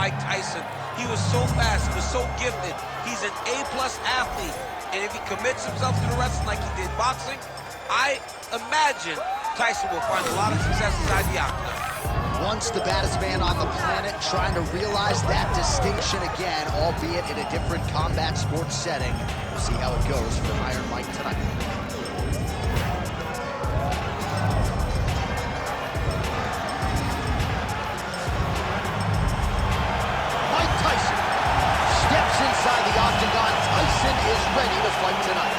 Mike Tyson. He was so fast, he was so gifted. He's an A-plus athlete. And if he commits himself to the wrestling like he did boxing, I imagine Tyson will find a lot of success inside the octagon. Once the baddest man on the planet, trying to realize that distinction again, albeit in a different combat sports setting. We'll see how it goes for Iron Mike tonight. Mike Tyson steps inside the octagon. Tyson is ready to fight tonight.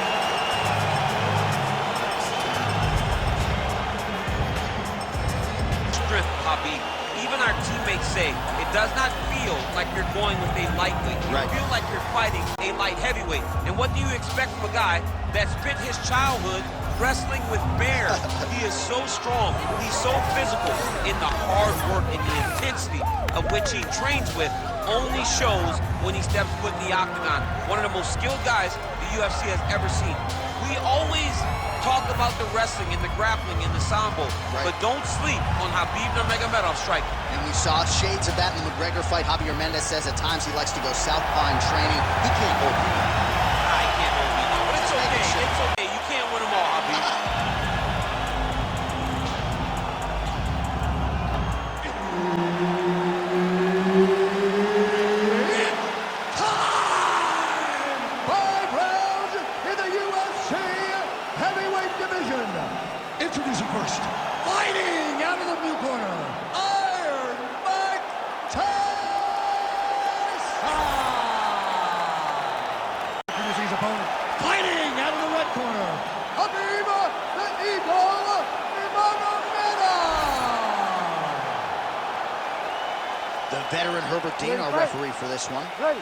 Khabib. Even our teammates say it does not feel like you're going with a lightweight. You feel like you're fighting a light heavyweight. And what do you expect from a guy that spent his childhood wrestling with bears? He is so strong. He's so physical. In the hard work and the intensity of which he trains with only shows when he steps foot in the octagon. One of the most skilled guys the UFC has ever seen. We always talk about the wrestling and the grappling and the sambo, but don't sleep on Khabib Nurmagomedov striking. And we saw shades of that in the McGregor fight. Javier Mendez says at times he likes to go southpaw in training. He can't hold me. I can't hold me. But it's okay. It's okay. You can't win them all, Khabib. Introducing first, fighting out of the blue corner, Iron Mike Tyson. Introducing his opponent, fighting out of the red corner, Khabib the Eagle Nurmagomedov. The veteran Herbert Dean, our referee for this one. Ready.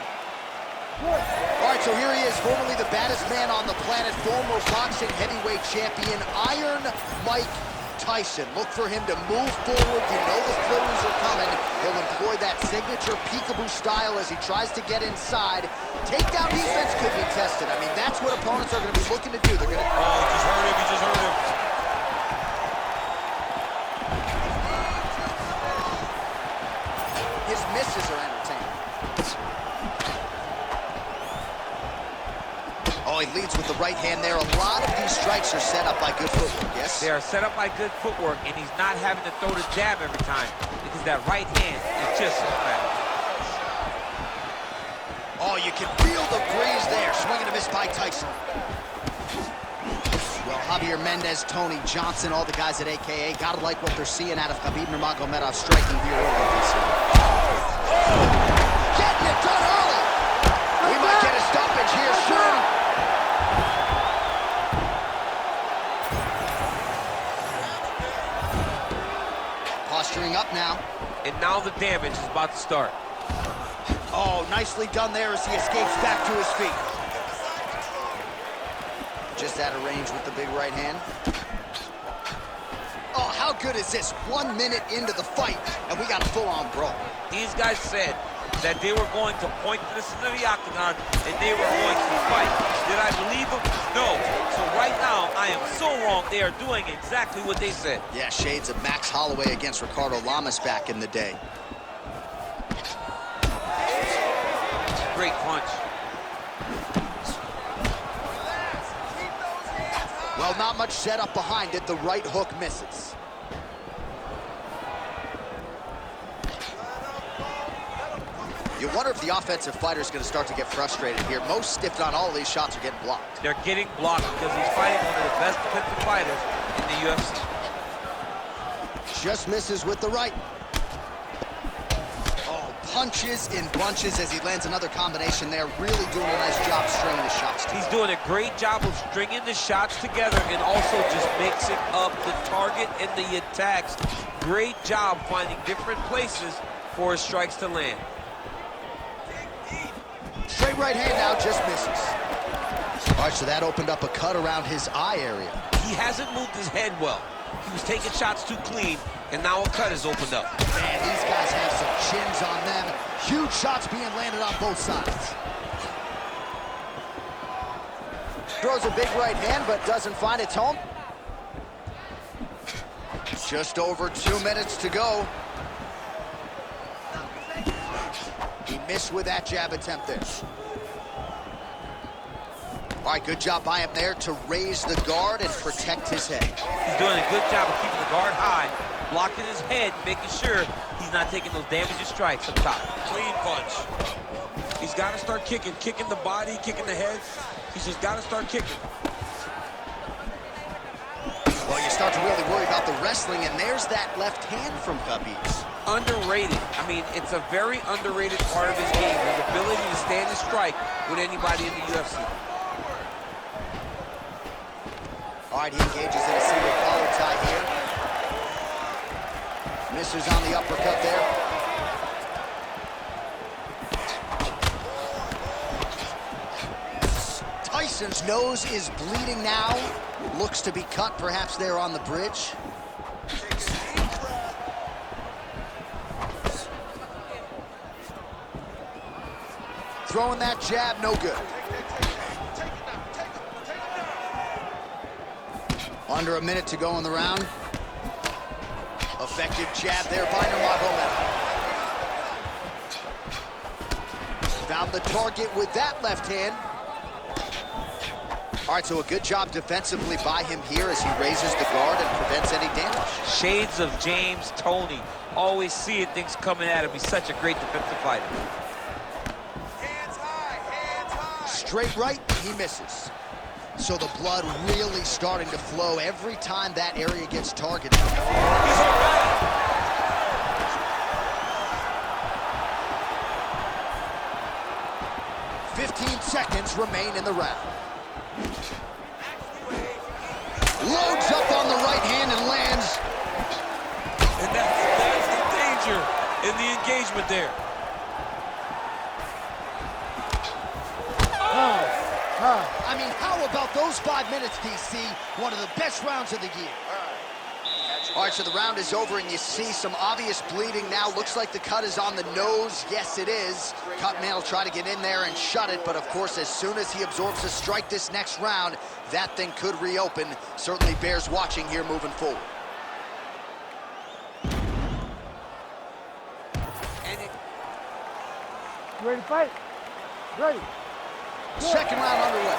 All right, so here he is, formerly the baddest man on the planet, former boxing heavyweight champion, Iron Mike Tyson. Look for him to move forward. You know the flurries are coming. He'll employ that signature peekaboo style as he tries to get inside. Takedown defense could be tested. I mean, that's what opponents are going to be looking to do. They're going to... Oh, he just hurt him. He just hurt him. His misses are entertaining. Oh, he leads with the right hand there. A lot of these strikes are set up by good footwork, yes? They are set up by good footwork, and he's not having to throw the jab every time because that right hand is just so fast. Oh, you can feel the breeze there. Swing and a miss by Tyson. Well, Javier Mendez, Tony Johnson, all the guys at AKA, gotta like what they're seeing out of Khabib Nurmagomedov striking here early this year. Getting it done early. We might get a stoppage here soon. Posturing up now. And now the damage is about to start. Oh, nicely done there as he escapes back to his feet. Just out of range with the big right hand. Oh, how good is this? 1 minute into the fight, and we got a full-on brawl. These guys said that they were going to point this into the octagon and they were going to fight. Did I believe them? No. So right now, I am so wrong. They are doing exactly what they said. Yeah, shades of Max Holloway against Ricardo Lamas back in the day. Great punch. Well, not much setup behind it. The right hook misses. You wonder if the offensive fighter is going to start to get frustrated here. Most, if not all, of these shots are getting blocked. They're getting blocked because he's fighting one of the best defensive fighters in the UFC. Just misses with the right. Oh, punches in bunches as he lands another combination there. Really doing a nice job stringing the shots together. He's doing a great job of stringing the shots together and also just mixing up the target and the attacks. Great job finding different places for his strikes to land. Straight right hand now, just misses. All right, so that opened up a cut around his eye area. He hasn't moved his head well. He was taking shots too clean, and now a cut has opened up. Man, these guys have some chins on them. Huge shots being landed on both sides. Throws a big right hand, but doesn't find its home. Just over 2 minutes to go. Missed with that jab attempt there. All right, good job by him there to raise the guard and protect his head. He's doing a good job of keeping the guard high, blocking his head, making sure he's not taking those damaging strikes up top. Clean punch. He's got to start kicking the body, kicking the head. He's just got to start kicking. Well, you start to really worry about the wrestling, and there's that left hand from Khabib. Underrated. I mean, it's a very underrated part of his game, his ability to stand and strike with anybody in the UFC. All right, he engages in a single collar tie here. Misses on the uppercut there. Tyson's nose is bleeding now. Looks to be cut, perhaps there on the bridge. Throwing that jab, no good. Under a minute to go in the round. Effective jab there by Nurmagomedov. Found the target with that left hand. All right, so a good job defensively by him here as he raises the guard and prevents any damage. Shades of James Toney. Always seeing things coming at him. He's such a great defensive fighter. Hands high. Straight right, he misses. So the blood really starting to flow every time that area gets targeted. He's all right. 15 seconds remain in the round. Loads up on the right hand and lands. And that's the danger in the engagement there. I mean, how about those 5 minutes, DC? One of the best rounds of the year. All right, so the round is over, and you see some obvious bleeding now. Looks like the cut is on the nose. Yes, it is. Cutman will try to get in there and shut it, but of course, as soon as he absorbs a strike this next round, that thing could reopen. Certainly bears watching here moving forward. You ready to fight? Ready. Second round underway.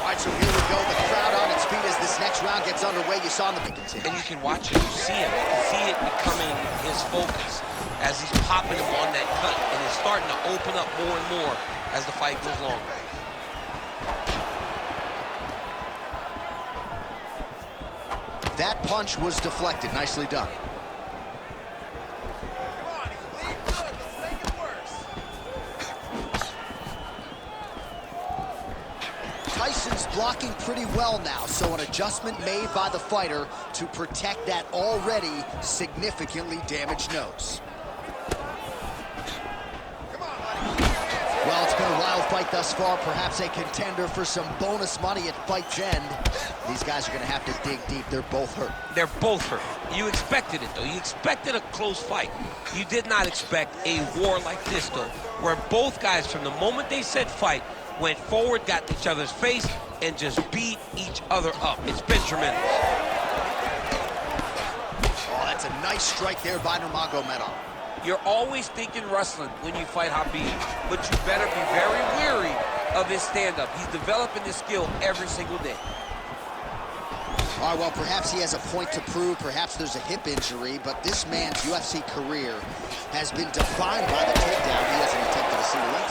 All right, so here we go. The crowd on its feet as this next round gets underway. You saw in the beginning. And you can watch it, you see him. You can see it becoming his focus as he's popping him on that cut. And it's starting to open up more and more as the fight goes longer. That punch was deflected. Nicely done. Tyson's blocking pretty well now, so an adjustment made by the fighter to protect that already significantly damaged nose. Well, it's been a wild fight thus far, perhaps a contender for some bonus money at fight's end. These guys are going to have to dig deep. They're both hurt. They're both hurt. You expected it, though. You expected a close fight. You did not expect a war like this, though, where both guys, from the moment they said fight, went forward, got in each other's face, and just beat each other up. It's been tremendous. Oh, that's a nice strike there by Nurmagomedov. You're always thinking wrestling when you fight Khabib, but you better be very wary of his stand-up. He's developing this skill every single day. All right, well, perhaps he has a point to prove. Perhaps there's a hip injury, but this man's UFC career has been defined by the takedown. He hasn't attempted a single leg.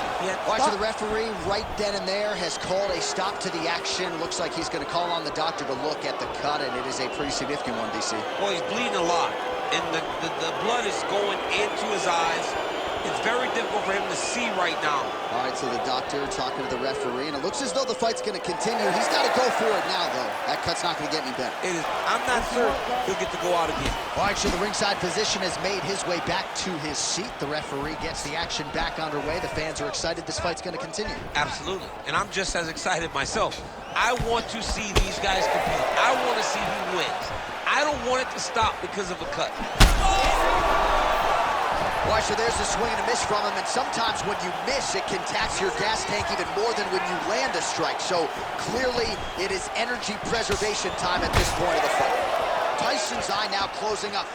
All right, so the referee right then and there has called a stop to the action. Looks like he's going to call on the doctor to look at the cut, and it is a pretty significant one, DC. Well, he's bleeding a lot, and the blood is going into his eyes. It's very difficult for him to see right now. All right, so the doctor talking to the referee, and it looks as though the fight's going to continue. He's got to go for it now, though. That cut's not going to get any better. It is. I'm not certain he'll get to go out again. All right, so the ringside physician has made his way back to his seat. The referee gets the action back underway. The fans are excited. This fight's going to continue. Absolutely, and I'm just as excited myself. I want to see these guys compete. I want to see who wins. I don't want it to stop because of a cut. All right, so there's a swing and a miss from him, and sometimes when you miss, it can tax your gas tank even more than when you land a strike. So clearly, it is energy preservation time at this point of the fight. Tyson's eye now closing up.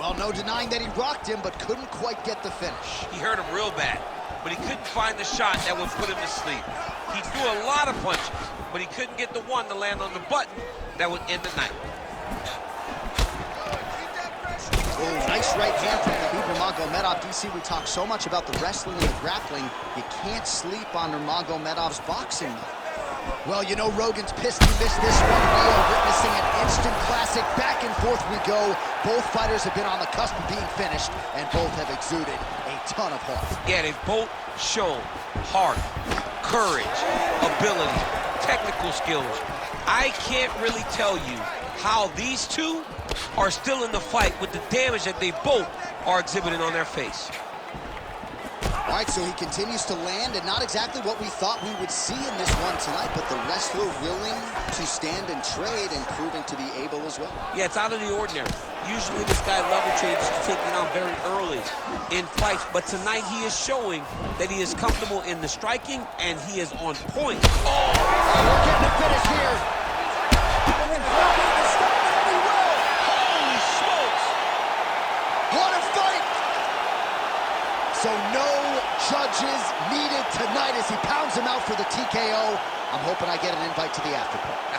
Well, no denying that he rocked him, but couldn't quite get the finish. He hurt him real bad, but he couldn't find the shot that would put him to sleep. He threw a lot of punches, but he couldn't get the one to land on the button that would end the night. Oh, nice right hand from Khabib Nurmagomedov. DC, we talk so much about the wrestling and the grappling. You can't sleep on Nurmagomedov's boxing. Well, you know Rogan's pissed he missed this one. We are witnessing an instant classic. Back and forth we go. Both fighters have been on the cusp of being finished, and both have exuded a ton of heart. Yeah, they've both shown heart, courage, ability, technical skills. I can't really tell you how these two are still in the fight with the damage that they both are exhibiting on their face. All right, so he continues to land, and not exactly what we thought we would see in this one tonight, but the wrestler willing to stand and trade and proving to be able as well. Yeah, it's out of the ordinary. Usually this guy level trades to take it out very early in fights, but tonight he is showing that he is comfortable in the striking, and he is on point. Oh, we're getting a finish here. Holy smokes! What a fight! So no judges needed tonight as he pounds him out for the TKO. I'm hoping I get an invite to the after party.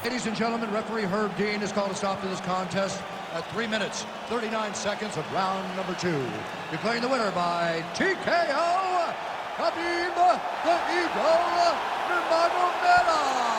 Ladies and gentlemen, referee Herb Dean has called a stop to this contest at 3 minutes, 39 seconds of round number 2. Declaring the winner by TKO, Khabib the Eagle Nurmagomedov.